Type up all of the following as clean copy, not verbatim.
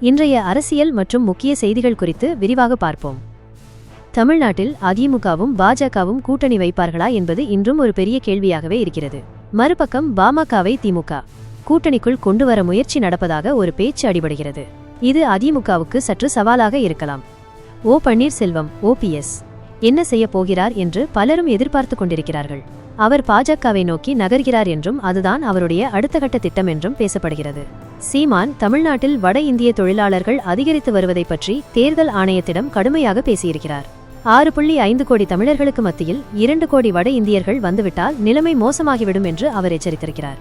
இன்றைய அரசியல் மற்றும் முக்கிய செய்திகள் குறித்து விரிவாக பார்ப்போம். தமிழ்நாட்டில் அதிமுகவும் பாஜகவும் கூட்டணி வைப்பார்களா என்பது இன்றும் ஒரு பெரிய கேள்வியாகவே இருக்கிறது. மறுபக்கம் பாமகவை திமுக கூட்டணிக்குள் கொண்டுவர முயற்சி நடப்பதாக ஒரு பேச்சு அடிபடுகிறது. இது அதிமுகவுக்கு சற்று சவாலாக இருக்கலாம். ஓ பன்னீர்செல்வம் ஓபிஎஸ் என்ன செய்ய போகிறார் என்று பலரும் எதிர்பார்த்து கொண்டிருக்கிறார்கள். அவர் பாஜகவை நோக்கி நகர்கிறார் என்றும் அதுதான் அவருடைய அடுத்த கட்ட திட்டம் என்றும் பேசப்படுகிறது. சீமான் தமிழ்நாட்டில் வட இந்திய தொழிலாளர்கள் அதிகரித்து வருவதை பற்றி தேர்தல் ஆணையத்திடம் கடுமையாக பேசியிருக்கிறார். 6.5 கோடி தமிழர்களுக்கு மத்தியில் 2 கோடி வட இந்தியர்கள் வந்துவிட்டால் நிலைமை மோசமாகிவிடும் என்று அவர் எச்சரித்திருக்கிறார்.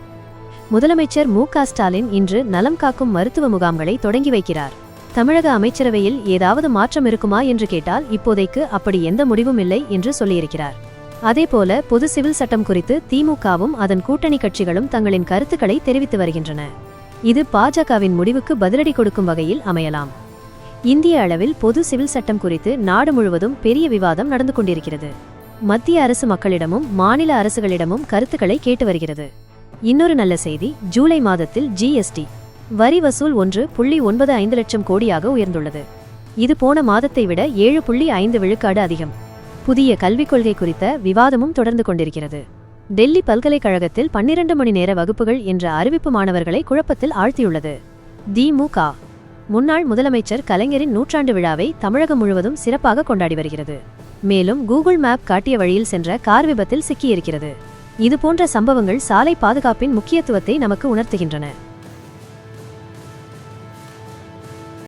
முதலமைச்சர் மு.க. ஸ்டாலின் இன்று நலம் காக்கும் மருத்துவ முகாம்களை தொடங்கி வைக்கிறார். தமிழக அமைச்சரவையில் ஏதாவது மாற்றம் இருக்குமா என்று கேட்டால் இப்போதைக்கு அப்படி எந்த முடிவும் இல்லை என்று சொல்லியிருக்கிறார். அதேபோல பொது சிவில் சட்டம் குறித்து திமுகவும் அதன் கூட்டணி கட்சிகளும் தங்களின் கருத்துக்களை தெரிவித்து வருகின்றன. இது பாஜகவின் முடிவுக்கு பதிலடி கொடுக்கும் வகையில் அமையலாம். இந்திய அளவில் பொது சிவில் சட்டம் குறித்து நாடு முழுவதும் பெரிய விவாதம் நடந்து கொண்டிருக்கிறது. மத்திய அரசு மக்களிடமும் மாநில அரசுகளிடமும் கருத்துக்களை கேட்டு வருகிறது. இன்னொரு நல்ல செய்தி, ஜூலை மாதத்தில் ஜிஎஸ்டி வரி வசூல் 1.95 லட்சம் கோடியாக உயர்ந்துள்ளது. இது போன மாதத்தை விட 7.5 விழுக்காடு அதிகம். புதிய கல்விக் கொள்கை குறித்த விவாதமும் தொடர்ந்து கொண்டிருக்கிறது. டெல்லி பல்கலைக்கழகத்தில் 12 மணி நேர வகுப்புகள் என்ற அறிவிப்பு மாணவர்களை குழப்பத்தில் ஆழ்த்தியுள்ளது. திமுக முன்னாள் முதலமைச்சர் கலைஞரின் நூற்றாண்டு விழாவை தமிழகம் முழுவதும் சிறப்பாக கொண்டாடி வருகிறது. மேலும் கூகுள் மேப் காட்டிய வழியில் சென்ற கார் விபத்தில் சிக்கியிருக்கிறது. இதுபோன்ற சம்பவங்கள் சாலை பாதுகாப்பின் முக்கியத்துவத்தை நமக்கு உணர்த்துகின்றன.